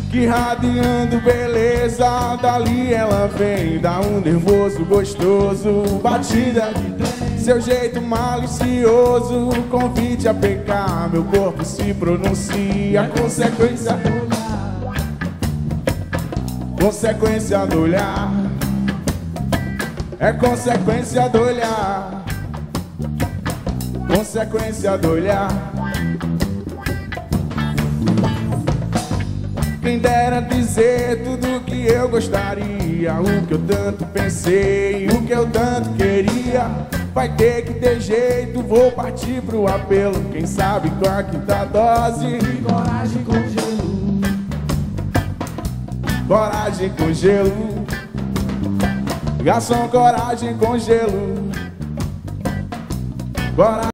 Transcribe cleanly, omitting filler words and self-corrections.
que radiando beleza, dali ela vem, dá um nervoso gostoso, batida de trem. Seu jeito malicioso, convite a pecar, meu corpo se pronuncia, consequência do olhar, consequência do olhar, é consequência do olhar, consequência do olhar. Quem dera dizer tudo o que eu gostaria, o que eu tanto pensei, o que eu tanto queria. Vai ter que ter jeito, vou partir pro apelo. Quem sabe com a quinta dose de coragem com gelo, coragem com gelo, garçom, coragem com gelo, coragem.